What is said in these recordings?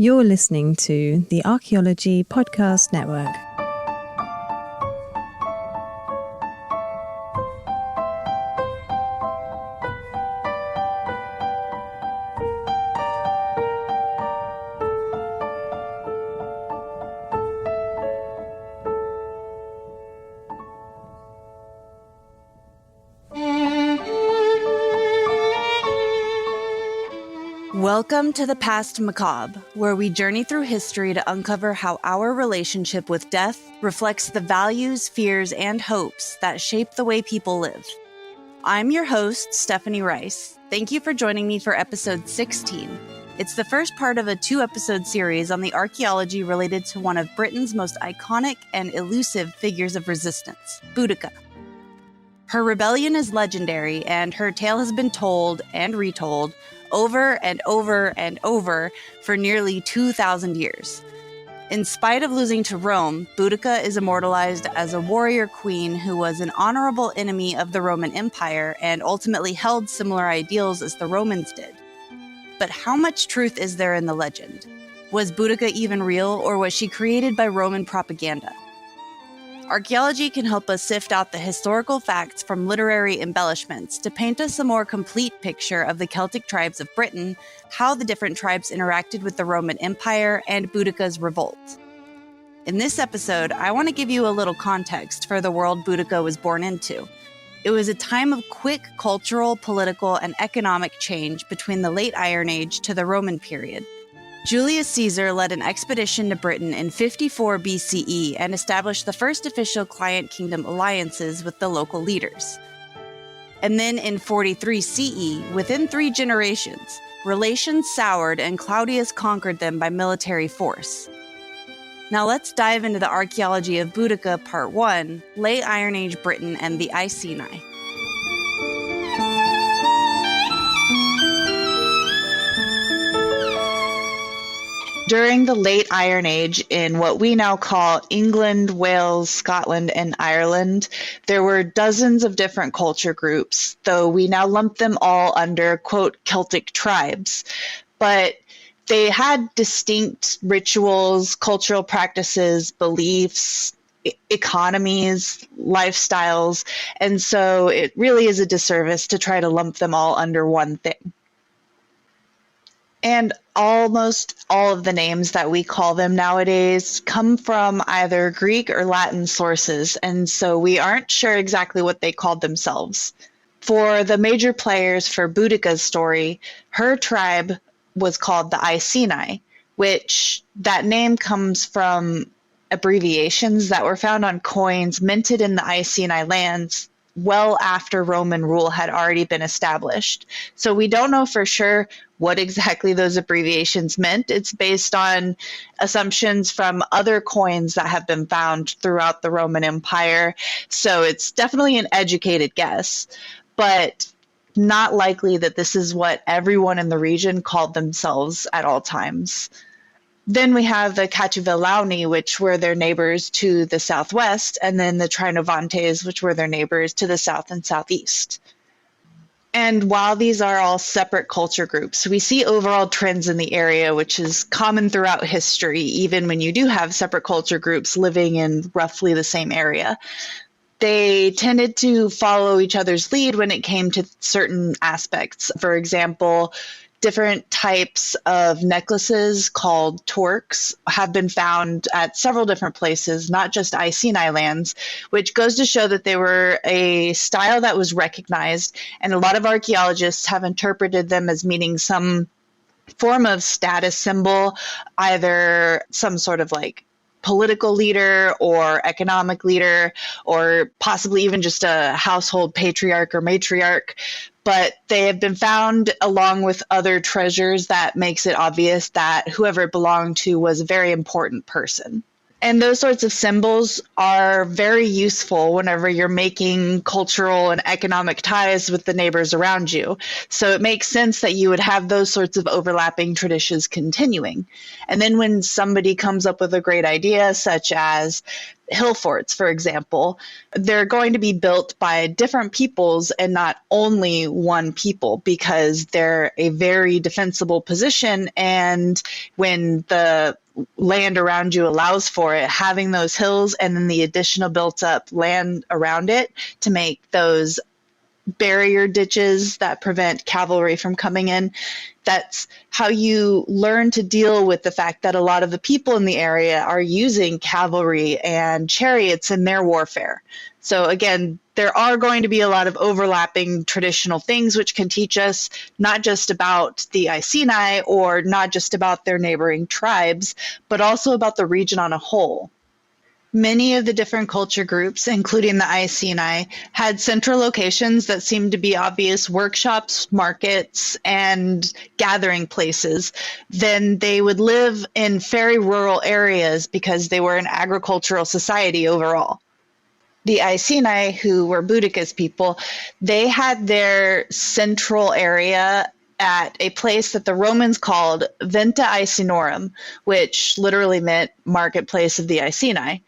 You're listening to the Archaeology Podcast Network. Welcome to the Past Macabre, where we journey through history to uncover how our relationship with death reflects the values, fears, and hopes that shape the way people live. I'm your host, Stephanie Rice. Thank you for joining me for episode 16. It's the first part of a 2-episode series on the archaeology related to one of Britain's most iconic and elusive figures of resistance, Boudica. Her rebellion is legendary, and her tale has been told and retold over and over and over for nearly 2,000 years. In spite of losing to Rome, Boudica is immortalized as a warrior queen who was an honorable enemy of the Roman Empire and ultimately held similar ideals as the Romans did. But how much truth is there in the legend? Was Boudica even real, or was she created by Roman propaganda? Archaeology can help us sift out the historical facts from literary embellishments to paint us a more complete picture of the Celtic tribes of Britain, how the different tribes interacted with the Roman Empire, and Boudica's revolt. In this episode, I want to give you a little context for the world Boudica was born into. It was a time of quick cultural, political, and economic change between the late Iron Age to the Roman period. Julius Caesar led an expedition to Britain in 54 BCE and established the first official client kingdom alliances with the local leaders. And then in 43 CE, within 3 generations, relations soured and Claudius conquered them by military force. Now let's dive into the archaeology of Boudica Part 1, Late Iron Age Britain and the Iceni. During the late Iron Age, in what we now call England, Wales, Scotland, and Ireland, there were dozens of different culture groups, though we now lump them all under, quote, Celtic tribes. But they had distinct rituals, cultural practices, beliefs, economies, lifestyles, and so it really is a disservice to try to lump them all under one thing. And almost all of the names that we call them nowadays come from either Greek or Latin sources, and so we aren't sure exactly what they called themselves. For the major players for Boudica's story, her tribe was called the Iceni, which that name comes from abbreviations that were found on coins minted in the Iceni lands well after Roman rule had already been established. So we don't know for sure what exactly those abbreviations meant. It's based on assumptions from other coins that have been found throughout the Roman Empire. So it's definitely an educated guess, but not likely that this is what everyone in the region called themselves at all times. Then we have the Catuvellauni, which were their neighbors to the southwest, and then the Trinovantes, which were their neighbors to the south and southeast. And while these are all separate culture groups, we see overall trends in the area, which is common throughout history, even when you do have separate culture groups living in roughly the same area. They tended to follow each other's lead when it came to certain aspects. For example, different types of necklaces called torques have been found at several different places, not just Iceni lands, which goes to show that they were a style that was recognized, and a lot of archaeologists have interpreted them as meaning some form of status symbol, either some sort of like political leader or economic leader, or possibly even just a household patriarch or matriarch. But they have been found along with other treasures that makes it obvious that whoever it belonged to was a very important person. And those sorts of symbols are very useful whenever you're making cultural and economic ties with the neighbors around you. So it makes sense that you would have those sorts of overlapping traditions continuing. And then when somebody comes up with a great idea, such as hillforts, for example, they're going to be built by different peoples and not only one people, because they're a very defensible position. And when the land around you allows for it, having those hills and then the additional built up land around it to make those barrier ditches that prevent cavalry from coming in. That's how you learn to deal with the fact that a lot of the people in the area are using cavalry and chariots in their warfare. So again, there are going to be a lot of overlapping traditional things which can teach us not just about the Iceni or not just about their neighboring tribes, but also about the region on a whole. Many of the different culture groups, including the Iceni, had central locations that seemed to be obvious workshops, markets, and gathering places. Then they would live in very rural areas because they were an agricultural society overall. The Iceni, who were Boudica's people, they had their central area at a place that the Romans called Venta Icenorum, which literally meant marketplace of the Iceni.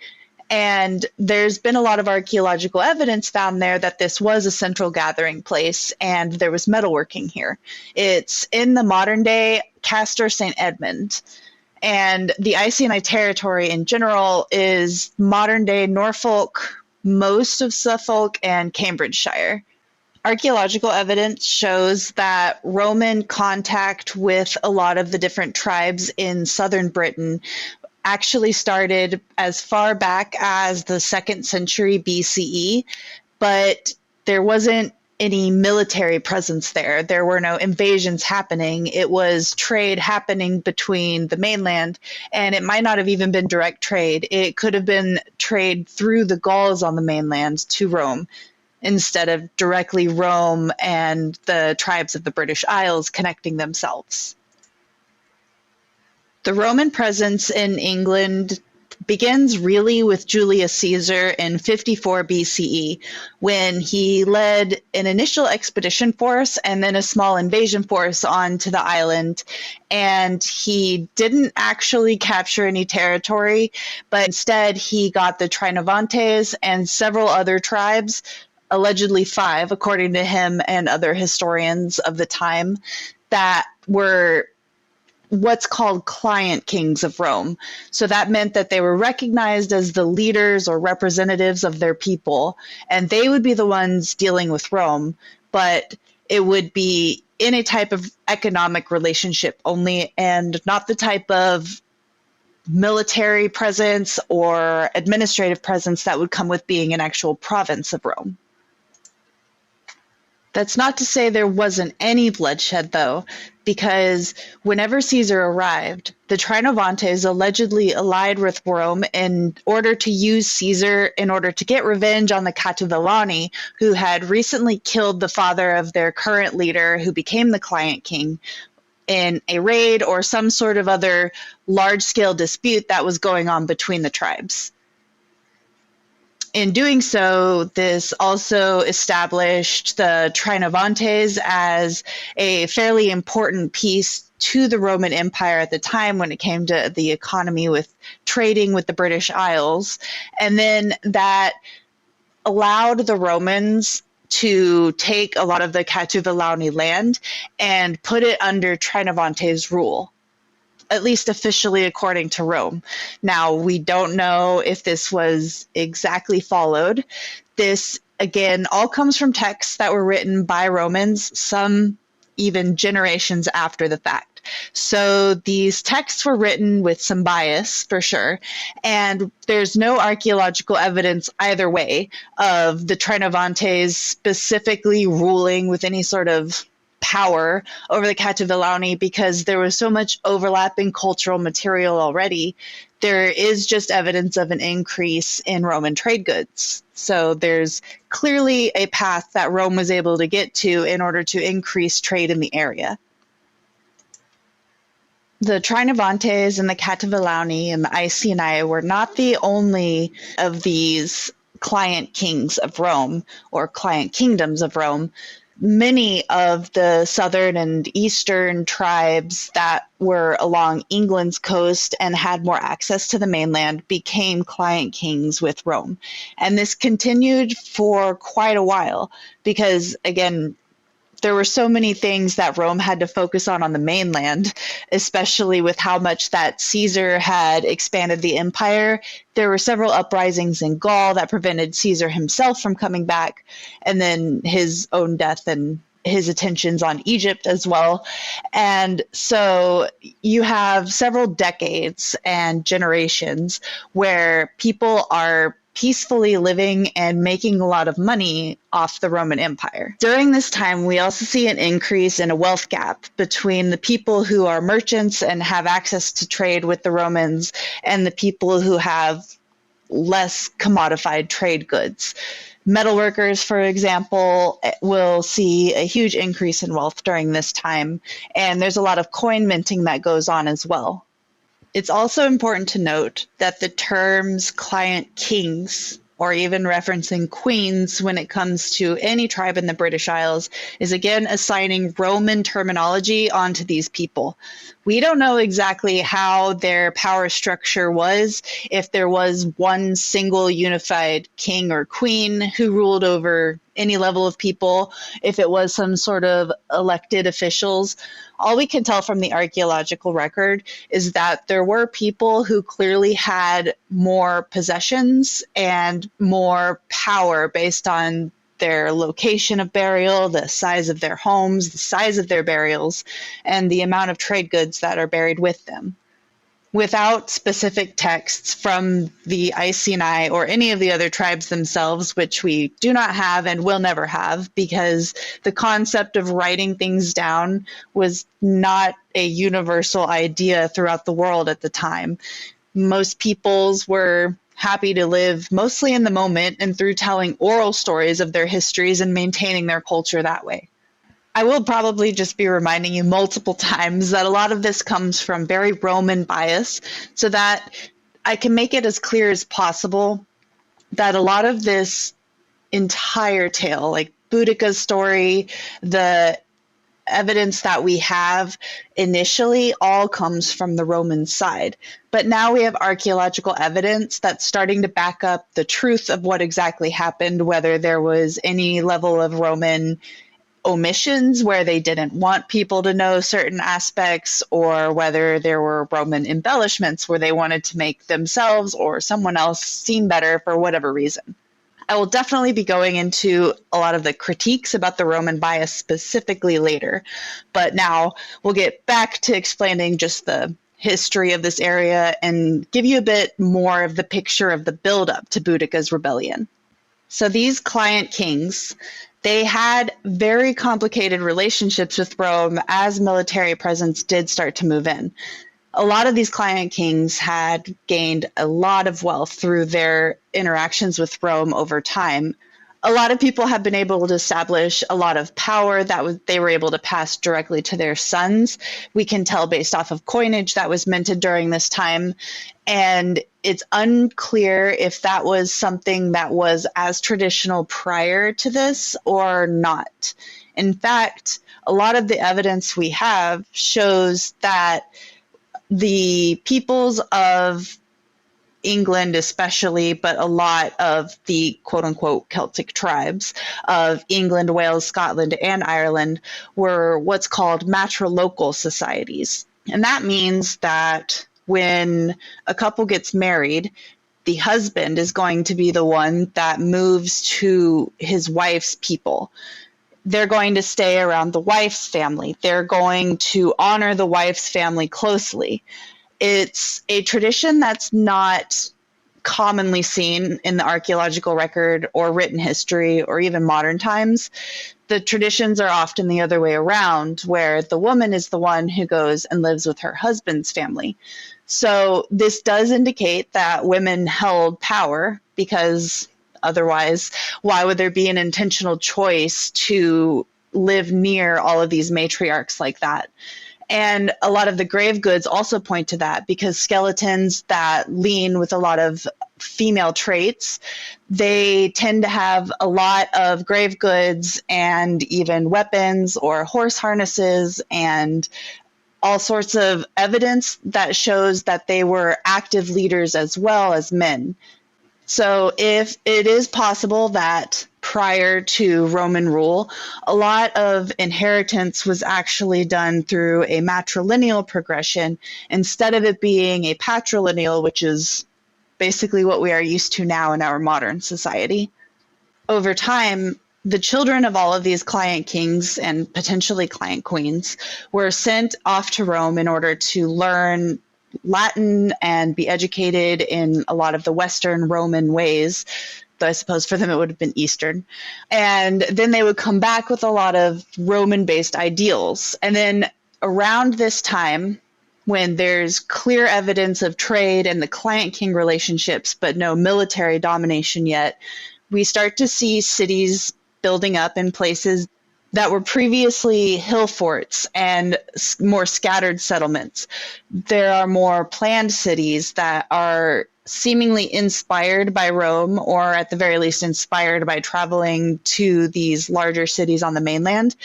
And there's been a lot of archaeological evidence found there that this was a central gathering place and there was metalworking here. It's in the modern day Castor St. Edmund. And the Iceni territory in general is modern day Norfolk, most of Suffolk, and Cambridgeshire. Archaeological evidence shows that Roman contact with a lot of the different tribes in southern Britain actually started as far back as the 2nd century BCE, but there wasn't any military presence there. There were no invasions happening. It was trade happening between the mainland, and it might not have even been direct trade. It could have been trade through the Gauls on the mainland to Rome, instead of directly Rome and the tribes of the British Isles connecting themselves. The Roman presence in England begins really with Julius Caesar in 54 BCE, when he led an initial expedition force and then a small invasion force onto the island. And he didn't actually capture any territory, but instead he got the Trinovantes and several other tribes, allegedly 5, according to him and other historians of the time, that were what's called client kings of Rome. So that meant that they were recognized as the leaders or representatives of their people, and they would be the ones dealing with Rome, but it would be in a type of economic relationship only, and not the type of military presence or administrative presence that would come with being an actual province of Rome. That's not to say there wasn't any bloodshed, though, because whenever Caesar arrived, the Trinovantes allegedly allied with Rome in order to use Caesar in order to get revenge on the Catuvillani, who had recently killed the father of their current leader, who became the client king, in a raid or some sort of other large-scale dispute that was going on between the tribes. In doing so, this also established the Trinovantes as a fairly important piece to the Roman Empire at the time when it came to the economy with trading with the British Isles. And then that allowed the Romans to take a lot of the Catuvillani land and put it under Trinovantes' rule, at least officially according to Rome. Now, we don't know if this was exactly followed. This, again, all comes from texts that were written by Romans, some even generations after the fact. So these texts were written with some bias, for sure, and there's no archaeological evidence either way of the Trinovantes specifically ruling with any sort of power over the Catuvillani, because there was so much overlapping cultural material already. There is just evidence of an increase in Roman trade goods. So there's clearly a path that Rome was able to get to in order to increase trade in the area. The Trinovantes and the Catuvillani and the Iceni were not the only of these client kings of Rome or client kingdoms of Rome. Many of the southern and eastern tribes that were along England's coast and had more access to the mainland became client kings with Rome. And this continued for quite a while because, again, there were so many things that Rome had to focus on the mainland, especially with how much that Caesar had expanded the empire. There were several uprisings in Gaul that prevented Caesar himself from coming back, and then his own death and his attentions on Egypt as well. And so you have several decades and generations where people are peacefully living and making a lot of money off the Roman Empire. During this time, we also see an increase in a wealth gap between the people who are merchants and have access to trade with the Romans and the people who have less commodified trade goods. Metalworkers, for example, will see a huge increase in wealth during this time, and there's a lot of coin minting that goes on as well. It's also important to note that the terms client kings, or even referencing queens when it comes to any tribe in the British Isles, is again assigning Roman terminology onto these people. We don't know exactly how their power structure was, if there was one single unified king or queen who ruled over any level of people, if it was some sort of elected officials. All we can tell from the archaeological record is that there were people who clearly had more possessions and more power based on their location of burial, the size of their homes, the size of their burials, and the amount of trade goods that are buried with them. Without specific texts from the Iceni or any of the other tribes themselves, which we do not have and will never have, because the concept of writing things down was not a universal idea throughout the world at the time. Most peoples were happy to live mostly in the moment and through telling oral stories of their histories and maintaining their culture that way. I will probably just be reminding you multiple times that a lot of this comes from very Roman bias, so that I can make it as clear as possible that a lot of this entire tale, like Boudica's story, the evidence that we have initially all comes from the Roman side. But now we have archaeological evidence that's starting to back up the truth of what exactly happened, whether there was any level of Roman omissions where they didn't want people to know certain aspects, or whether there were Roman embellishments where they wanted to make themselves or someone else seem better for whatever reason. I will definitely be going into a lot of the critiques about the Roman bias specifically later, but now we'll get back to explaining just the history of this area and give you a bit more of the picture of the buildup to Boudica's rebellion. So these client kings, they had very complicated relationships with Rome as military presence did start to move in. A lot of these client kings had gained a lot of wealth through their interactions with Rome over time. A lot of people have been able to establish a lot of power that they were able to pass directly to their sons. We can tell based off of coinage that was minted during this time. And it's unclear if that was something that was as traditional prior to this or not. In fact, a lot of the evidence we have shows that the peoples of England especially, but a lot of the quote-unquote Celtic tribes of England, Wales, Scotland, and Ireland were what's called matrilocal societies. And that means that when a couple gets married, the husband is going to be the one that moves to his wife's people. They're going to stay around the wife's family. They're going to honor the wife's family closely. It's a tradition that's not commonly seen in the archaeological record or written history or even modern times. The traditions are often the other way around, where the woman is the one who goes and lives with her husband's family. So this does indicate that women held power, because otherwise, why would there be an intentional choice to live near all of these matriarchs like that? And a lot of the grave goods also point to that, because skeletons that lean with a lot of female traits. They tend to have a lot of grave goods and even weapons or horse harnesses and all sorts of evidence that shows that they were active leaders as well as men. So if it is possible that prior to Roman rule, a lot of inheritance was actually done through a matrilineal progression instead of it being a patrilineal, which is basically what we are used to now in our modern society. Over time, the children of all of these client kings and potentially client queens were sent off to Rome in order to learn Latin and be educated in a lot of the Western Roman ways, though I suppose for them it would have been Eastern. And then they would come back with a lot of Roman-based ideals. And then around this time, when there's clear evidence of trade and the client-king relationships, but no military domination yet, we start to see cities building up in places that were previously hillforts and more scattered settlements. There are more planned cities that are seemingly inspired by Rome, or at the very least inspired by traveling to these larger cities on the mainland.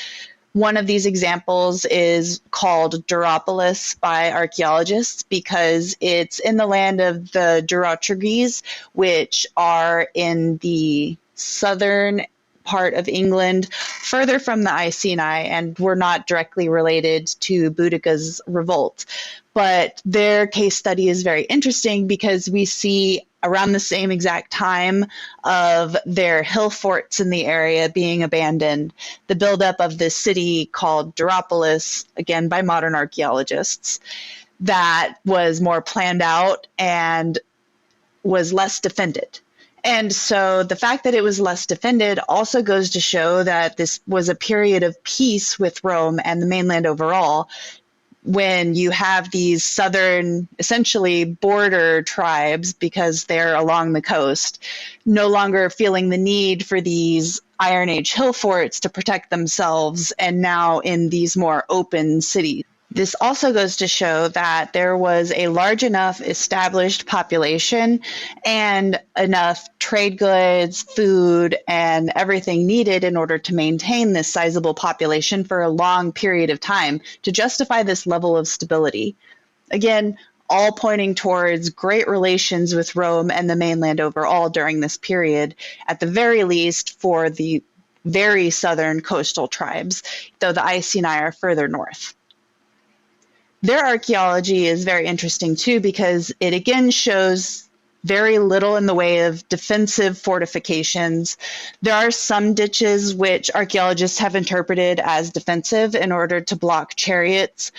One of these examples is called Duropolis by archaeologists because it's in the land of the Durotriges, which are in the southern part of England, further from the Iceni, and were not directly related to Boudica's revolt. But their case study is very interesting because we see around the same exact time of their hill forts in the area being abandoned, the buildup of this city called Duropolis, again by modern archaeologists, that was more planned out and was less defended. And so the fact that it was less defended also goes to show that this was a period of peace with Rome and the mainland overall, when you have these southern, essentially border tribes, because they're along the coast, no longer feeling the need for these Iron Age hill forts to protect themselves, and now in these more open cities. This also goes to show that there was a large enough established population and enough trade goods, food, and everything needed in order to maintain this sizable population for a long period of time to justify this level of stability. Again, all pointing towards great relations with Rome and the mainland overall during this period, at the very least for the very southern coastal tribes, though the Iceni are further north. Their archaeology is very interesting too, because it again shows very little in the way of defensive fortifications. There are some ditches which archaeologists have interpreted as defensive in order to block chariots,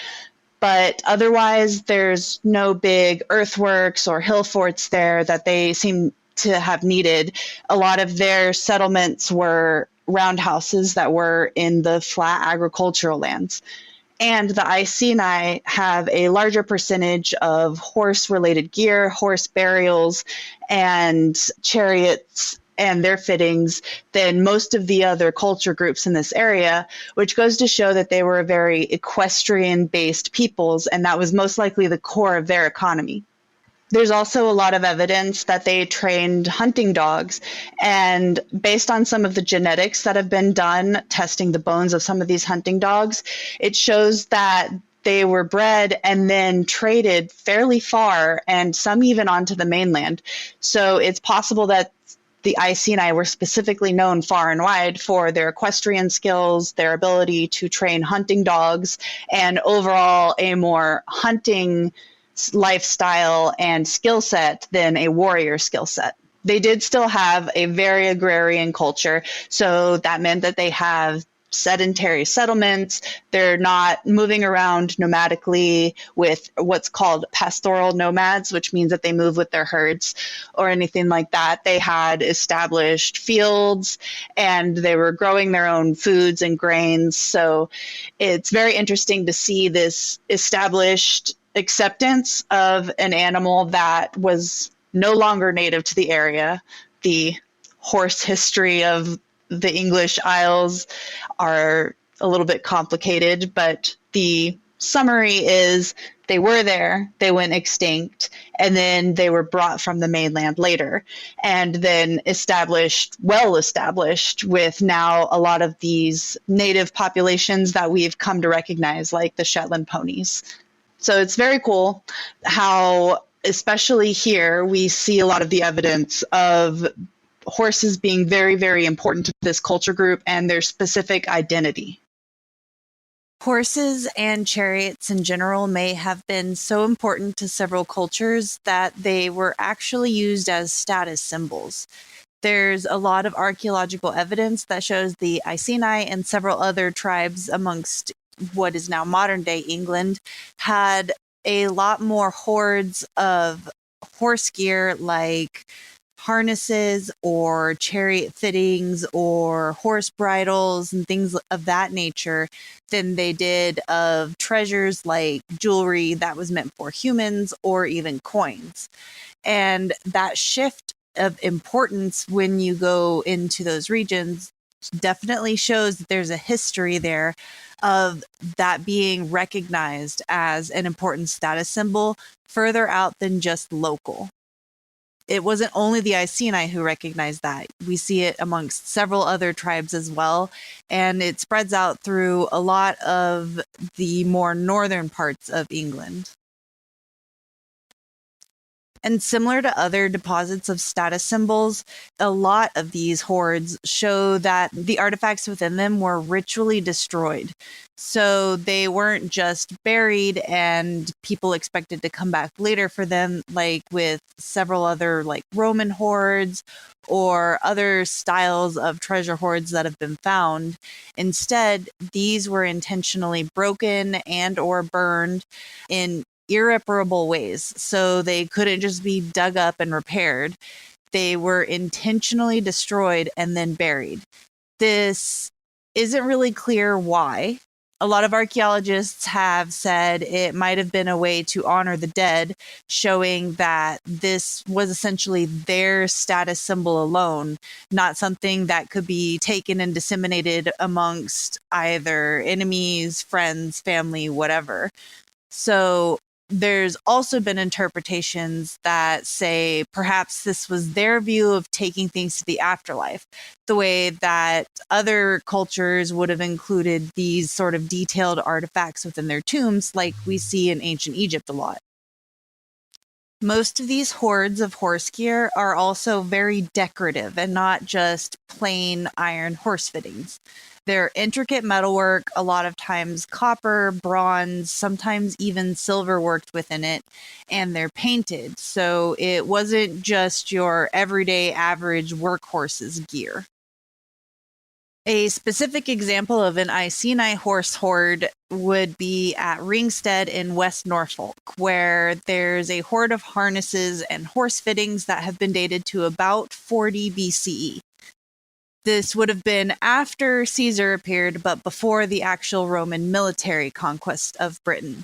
but otherwise there's no big earthworks or hill forts there that they seem to have needed. A lot of their settlements were roundhouses that were in the flat agricultural lands. And the Iceni have a larger percentage of horse-related gear, horse burials, and chariots and their fittings than most of the other culture groups in this area, which goes to show that they were very equestrian-based peoples, and that was most likely the core of their economy. There's also a lot of evidence that they trained hunting dogs, and based on some of the genetics that have been done testing the bones of some of these hunting dogs, it shows that they were bred and then traded fairly far, and some even onto the mainland. So it's possible that the Iceni were specifically known far and wide for their equestrian skills, their ability to train hunting dogs, and overall a more hunting lifestyle and skill set than a warrior skill set. They did still have a very agrarian culture, so that meant that they have sedentary settlements. They're not moving around nomadically with what's called pastoral nomads, which means that they move with their herds or anything like that. They had established fields and they were growing their own foods and grains. So it's very interesting to see this established acceptance of an animal that was no longer native to the area. The horse history of the English Isles are a little bit complicated, but the summary is they were there, they went extinct, and then they were brought from the mainland later, and then well established with now a lot of these native populations that we've come to recognize, like the Shetland ponies. So it's very cool how, especially here, we see a lot of the evidence of horses being very, very important to this culture group and their specific identity. Horses and chariots in general may have been so important to several cultures that they were actually used as status symbols. There's a lot of archaeological evidence that shows the Iceni and several other tribes amongst what is now modern day England had a lot more hoards of horse gear, like harnesses or chariot fittings or horse bridles and things of that nature than they did of treasures like jewelry that was meant for humans or even coins. And that shift of importance when you go into those regions definitely shows that there's a history there of that being recognized as an important status symbol further out than just local. It wasn't only the Iceni who recognized that. We see it amongst several other tribes as well, and it spreads out through a lot of the more northern parts of England. And similar to other deposits of status symbols, a lot of these hoards show that the artifacts within them were ritually destroyed. So they weren't just buried and people expected to come back later for them, like with several other like Roman hoards or other styles of treasure hoards that have been found. Instead, these were intentionally broken and or burned in irreparable ways. So they couldn't just be dug up and repaired. They were intentionally destroyed and then buried. This isn't really clear why. A lot of archaeologists have said it might have been a way to honor the dead, showing that this was essentially their status symbol alone, not something that could be taken and disseminated amongst either enemies, friends, family, whatever. So there's also been interpretations that say perhaps this was their view of taking things to the afterlife, the way that other cultures would have included these sort of detailed artifacts within their tombs, like we see in ancient Egypt a lot. Most of these hoards of horse gear are also very decorative and not just plain iron horse fittings. They're intricate metalwork, a lot of times copper, bronze, sometimes even silver worked within it, and they're painted. So it wasn't just your everyday average workhorse's gear. A specific example of an Iceni horse hoard would be at Ringstead in West Norfolk, where there's a hoard of harnesses and horse fittings that have been dated to about 40 BCE. This would have been after Caesar appeared, but before the actual Roman military conquest of Britain.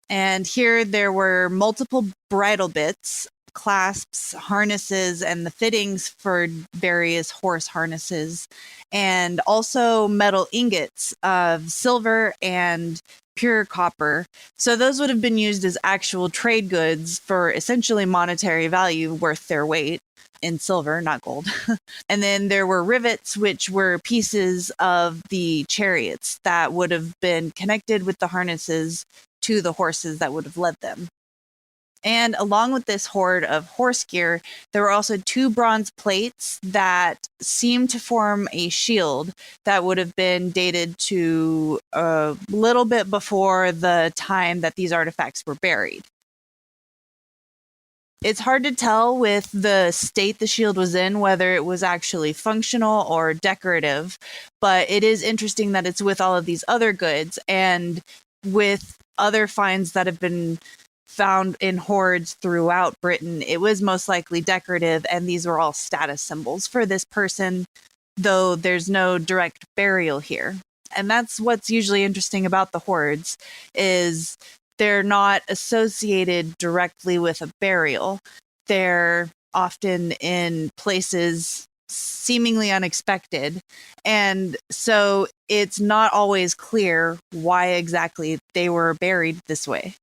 And here there were multiple bridle bits, clasps, harnesses, and the fittings for various horse harnesses, and also metal ingots of silver and pure copper. So those would have been used as actual trade goods for essentially monetary value worth their weight in silver, not gold. And then there were rivets, which were pieces of the chariots that would have been connected with the harnesses to the horses that would have led them. And along with this hoard of horse gear, there were also 2 bronze plates that seemed to form a shield that would have been dated to a little bit before the time that these artifacts were buried. It's hard to tell with the state the shield was in whether it was actually functional or decorative, but it is interesting that it's with all of these other goods and with other finds that have been found in hoards throughout Britain. It was most likely decorative, and these were all status symbols for this person, though there's no direct burial here. And that's what's usually interesting about the hoards, is they're not associated directly with a burial. They're often in places seemingly unexpected. And so it's not always clear why exactly they were buried this way.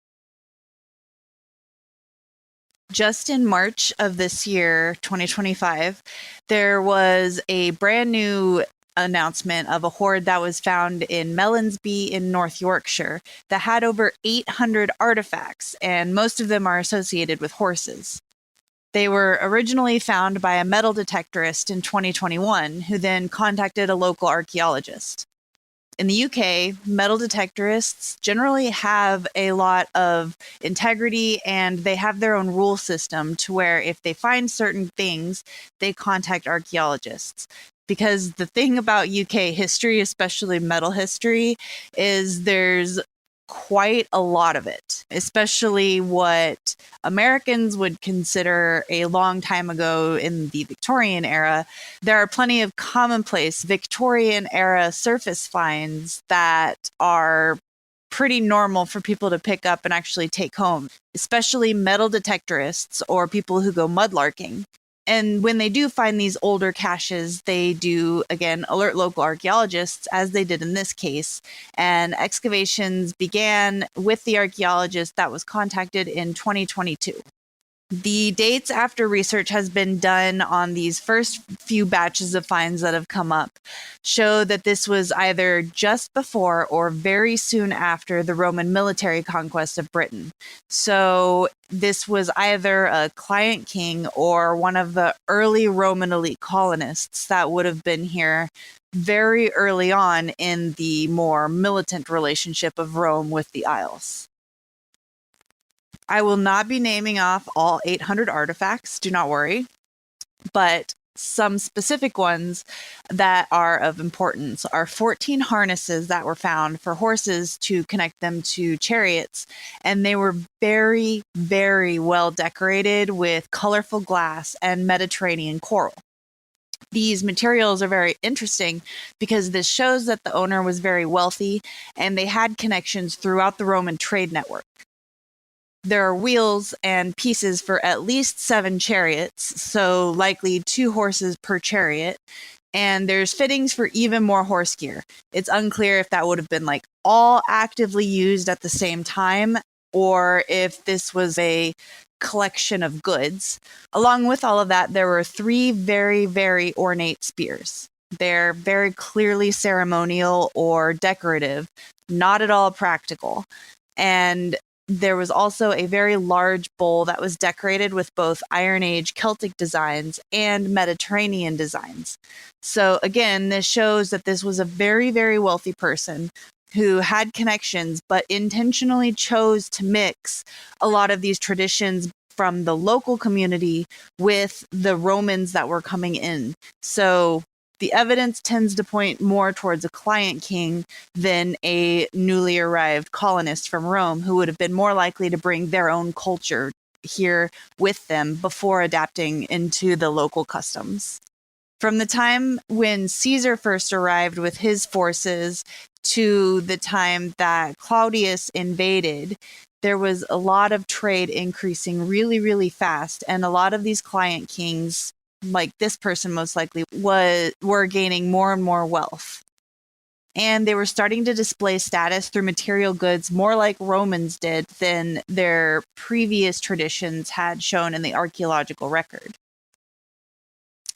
Just in March of this year, 2025, there was a brand new announcement of a hoard that was found in Melonsby in North Yorkshire that had over 800 artifacts, and most of them are associated with horses. They were originally found by a metal detectorist in 2021, who then contacted a local archaeologist. In the UK, metal detectorists generally have a lot of integrity, and they have their own rule system to where if they find certain things, they contact archaeologists. Because the thing about UK history, especially metal history, is there's quite a lot of it, especially what Americans would consider a long time ago in the Victorian era. There are plenty of commonplace Victorian era surface finds that are pretty normal for people to pick up and actually take home, especially metal detectorists or people who go mudlarking. And when they do find these older caches, they do, again, alert local archaeologists, as they did in this case. And excavations began with the archaeologist that was contacted in 2022. The dates after research has been done on these first few batches of finds that have come up show that this was either just before or very soon after the Roman military conquest of Britain. So this was either a client king or one of the early Roman elite colonists that would have been here very early on in the more militant relationship of Rome with the Isles. I will not be naming off all 800 artifacts, do not worry, but some specific ones that are of importance are 14 harnesses that were found for horses to connect them to chariots, and they were very, very well decorated with colorful glass and Mediterranean coral. These materials are very interesting because this shows that the owner was very wealthy and they had connections throughout the Roman trade network. There are wheels and pieces for at least 7 chariots, so likely 2 horses per chariot, and there's fittings for even more horse gear. It's unclear if that would have been like all actively used at the same time, or if this was a collection of goods. Along with all of that, there were 3 very, very ornate spears. They're very clearly ceremonial or decorative, not at all practical. And there was also a very large bowl that was decorated with both Iron Age Celtic designs and Mediterranean designs. So again, this shows that this was a very, very wealthy person who had connections, but intentionally chose to mix a lot of these traditions from the local community with the Romans that were coming in. So the evidence tends to point more towards a client king than a newly arrived colonist from Rome, who would have been more likely to bring their own culture here with them before adapting into the local customs. From the time when Caesar first arrived with his forces to the time that Claudius invaded, there was a lot of trade increasing really, really fast, and a lot of these client kings, like this person most likely, were gaining more and more wealth. And they were starting to display status through material goods more like Romans did than their previous traditions had shown in the archaeological record.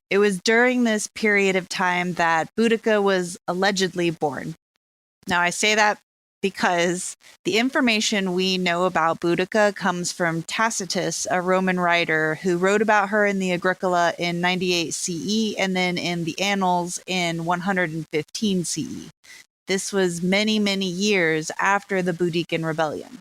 It was during this period of time that Boudica was allegedly born. Now, I say that because the information we know about Boudica comes from Tacitus, a Roman writer who wrote about her in the Agricola in 98 CE and then in the Annals in 115 CE. This was many, many years after the Boudican rebellion.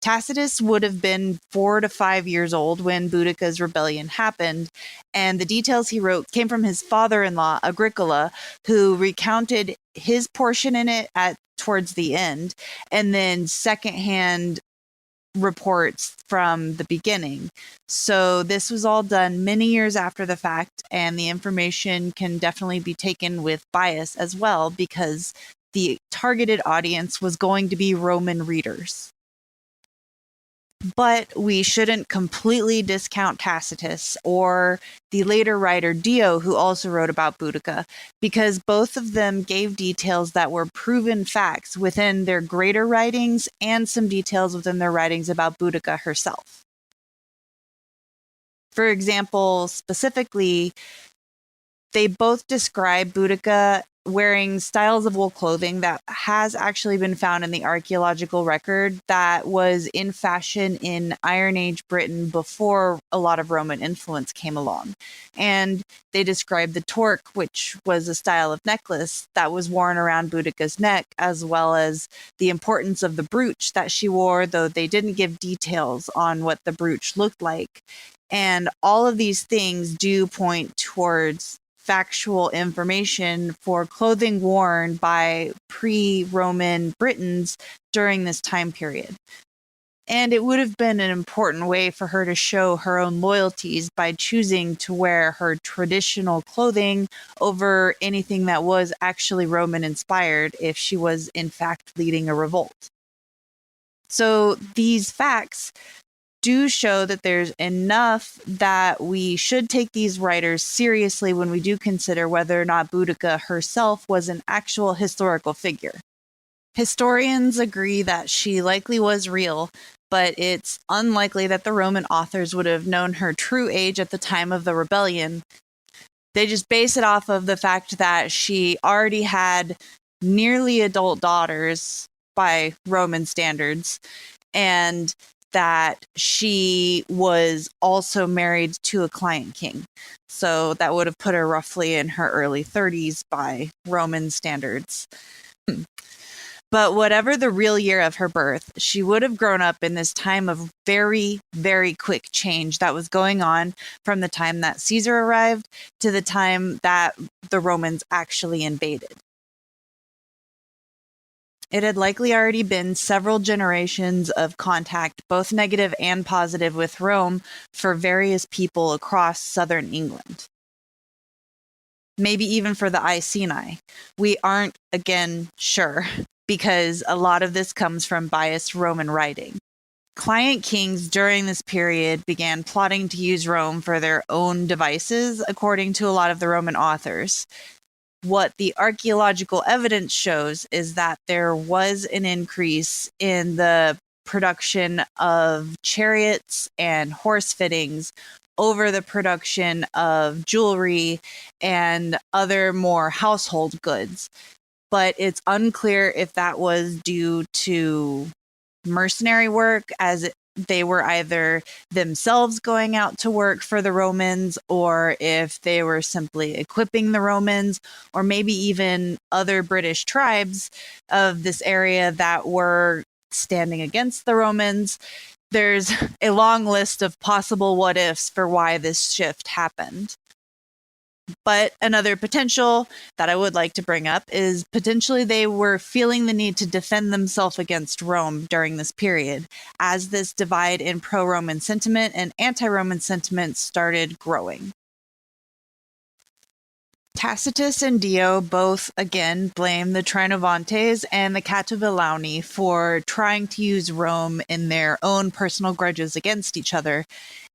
Tacitus would have been 4 to 5 years old when Boudica's rebellion happened, and the details he wrote came from his father-in-law, Agricola, who recounted his portion in it towards the end, and then secondhand reports from the beginning. So this was all done many years after the fact, and the information can definitely be taken with bias as well, because the targeted audience was going to be Roman readers. But we shouldn't completely discount Tacitus or the later writer Dio, who also wrote about Boudica, because both of them gave details that were proven facts within their greater writings and some details within their writings about Boudica herself. For example, specifically, they both describe Boudica wearing styles of wool clothing that has actually been found in the archaeological record that was in fashion in Iron Age Britain before a lot of Roman influence came along. And they describe the torque, which was a style of necklace that was worn around Boudica's neck, as well as the importance of the brooch that she wore, though they didn't give details on what the brooch looked like. And all of these things do point towards factual information for clothing worn by pre-Roman Britons during this time period. And it would have been an important way for her to show her own loyalties by choosing to wear her traditional clothing over anything that was actually Roman inspired if she was in fact leading a revolt. So these facts do show that there's enough that we should take these writers seriously when we do consider whether or not Boudica herself was an actual historical figure. Historians agree that she likely was real, but it's unlikely that the Roman authors would have known her true age at the time of the rebellion. They just base it off of the fact that she already had nearly adult daughters by Roman standards, and that she was also married to a client king. So that would have put her roughly in her early 30s by Roman standards. But whatever the real year of her birth, she would have grown up in this time of very, very quick change that was going on from the time that Caesar arrived to the time that the Romans actually invaded. It had likely already been several generations of contact, both negative and positive, with Rome for various people across southern England. Maybe even for the Iceni. We aren't, again, sure, because a lot of this comes from biased Roman writing. Client kings during this period began plotting to use Rome for their own devices, according to a lot of the Roman authors. What the archaeological evidence shows is that there was an increase in the production of chariots and horse fittings over the production of jewelry and other more household goods. But it's unclear if that was due to mercenary work, as they were either themselves going out to work for the Romans, or if they were simply equipping the Romans, or maybe even other British tribes of this area that were standing against the Romans. There's a long list of possible what ifs for why this shift happened. But another potential that I would like to bring up is potentially they were feeling the need to defend themselves against Rome during this period, as this divide in pro-Roman sentiment and anti-Roman sentiment started growing. Tacitus and Dio both, again, blame the Trinovantes and the Cativellauni for trying to use Rome in their own personal grudges against each other,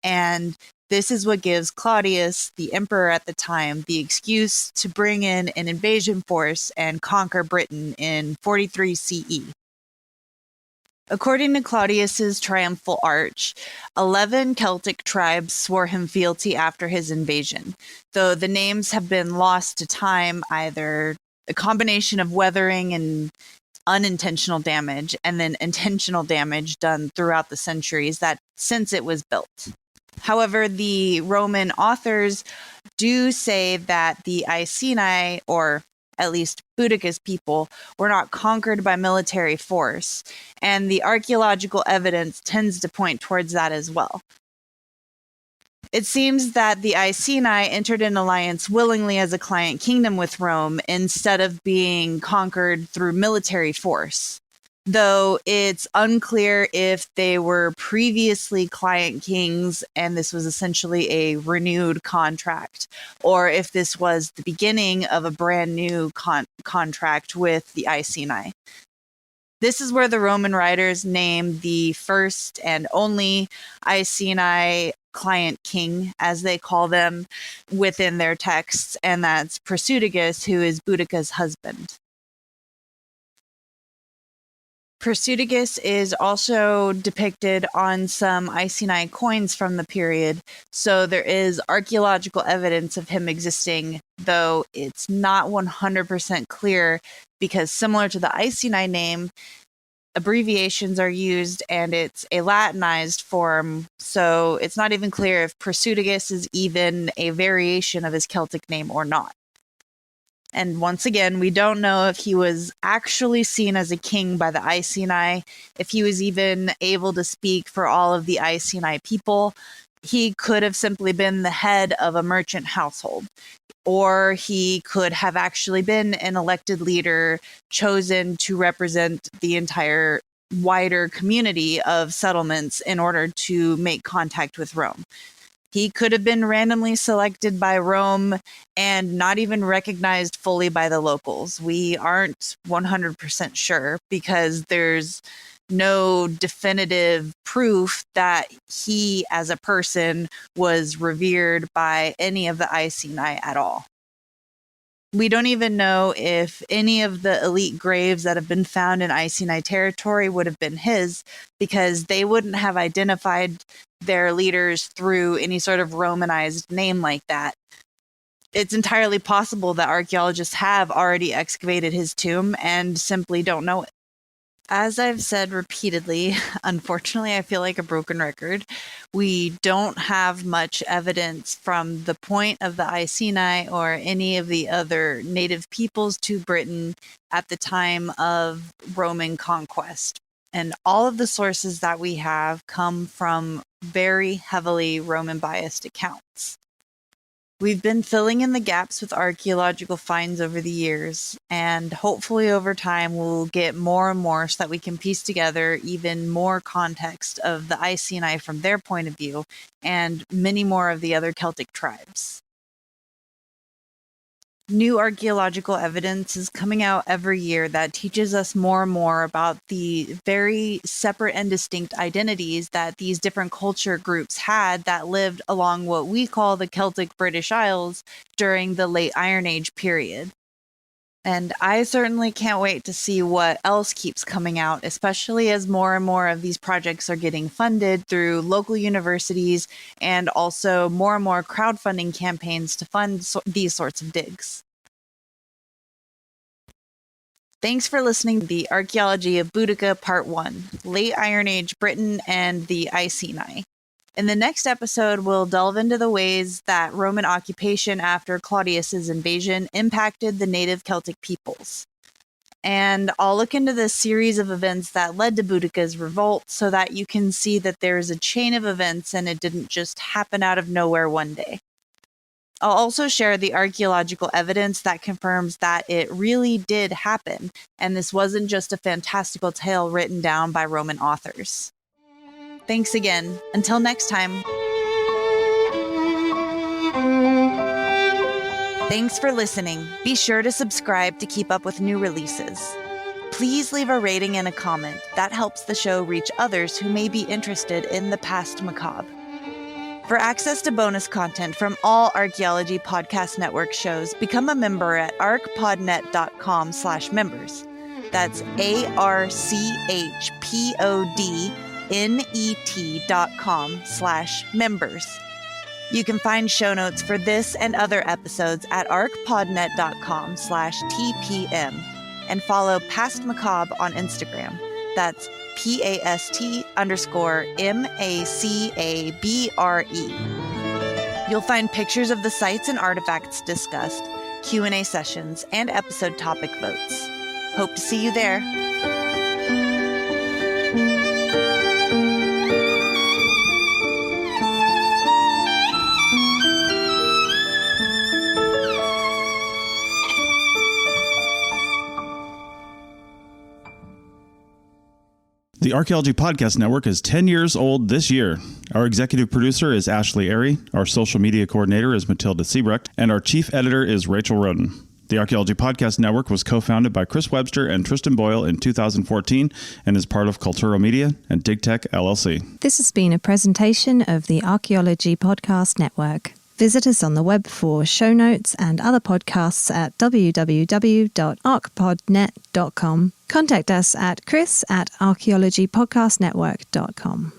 and this is what gives Claudius, the emperor at the time, the excuse to bring in an invasion force and conquer Britain in 43 CE. According to Claudius's triumphal arch, 11 Celtic tribes swore him fealty after his invasion, though the names have been lost to time, either a combination of weathering and unintentional damage, and then intentional damage done throughout the centuries that since it was built. However, the Roman authors do say that the Iceni, or at least Boudica's people, were not conquered by military force, and the archaeological evidence tends to point towards that as well. It seems that the Iceni entered an alliance willingly as a client kingdom with Rome instead of being conquered through military force, though it's unclear if they were previously client kings and this was essentially a renewed contract, or if this was the beginning of a brand new contract with the Iceni. This is where the Roman writers name the first and only Iceni client king, as they call them, within their texts, and that's Prasutagus, who is Boudica's husband. Pursudigus is also depicted on some Iceni coins from the period, so there is archaeological evidence of him existing, though it's not 100% clear because similar to the Iceni name, abbreviations are used and it's a Latinized form, so it's not even clear if Pursudigus is even a variation of his Celtic name or not. And once again, we don't know if he was actually seen as a king by the Iceni, if he was even able to speak for all of the Iceni people. He could have simply been the head of a merchant household, or he could have actually been an elected leader chosen to represent the entire wider community of settlements in order to make contact with Rome. He could have been randomly selected by Rome and not even recognized fully by the locals. We aren't 100% sure because there's no definitive proof that he as a person was revered by any of the Iceni at all. We don't even know if any of the elite graves that have been found in Iceni territory would have been his, because they wouldn't have identified their leaders through any sort of Romanized name like that. It's entirely possible that archaeologists have already excavated his tomb and simply don't know it. As I've said repeatedly, unfortunately, I feel like a broken record. We don't have much evidence from the point of the Iceni or any of the other native peoples to Britain at the time of Roman conquest. And all of the sources that we have come from very heavily Roman-biased accounts. We've been filling in the gaps with archaeological finds over the years, and hopefully over time we'll get more and more so that we can piece together even more context of the Iceni from their point of view, and many more of the other Celtic tribes. New archaeological evidence is coming out every year that teaches us more and more about the very separate and distinct identities that these different culture groups had that lived along what we call the Celtic British Isles during the late Iron Age period. And I certainly can't wait to see what else keeps coming out, especially as more and more of these projects are getting funded through local universities and also more and more crowdfunding campaigns to fund these sorts of digs. Thanks for listening to the Archaeology of Boudica Part 1, Late Iron Age Britain and the Iceni. In the next episode, we'll delve into the ways that Roman occupation after Claudius's invasion impacted the native Celtic peoples. And I'll look into the series of events that led to Boudica's revolt so that you can see that there's a chain of events and it didn't just happen out of nowhere one day. I'll also share the archaeological evidence that confirms that it really did happen, and this wasn't just a fantastical tale written down by Roman authors. Thanks again. Until next time. Thanks for listening. Be sure to subscribe to keep up with new releases. Please leave a rating and a comment. That helps the show reach others who may be interested in the Past Macabre. For access to bonus content from all Archaeology Podcast Network shows, become a member at archpodnet.com/members. That's archpodnet.com/members. You can find show notes for this and other episodes at archpodnet.com/TPM and follow Past Macabre on Instagram. That's PAST_MACABRE. You'll find pictures of the sites and artifacts discussed, Q&A sessions, and episode topic votes. Hope to see you there. The Archaeology Podcast Network is 10 years old this year. Our executive producer is Ashley Airy, our social media coordinator is Matilda Siebrecht, and our chief editor is Rachel Roden. The Archaeology Podcast Network was co-founded by Chris Webster and Tristan Boyle in 2014 and is part of Cultural Media and DigTech LLC. This has been a presentation of the Archaeology Podcast Network. Visit us on the web for show notes and other podcasts at www.archpodnet.com. Contact us at chris@archaeologypodcastnetwork.com.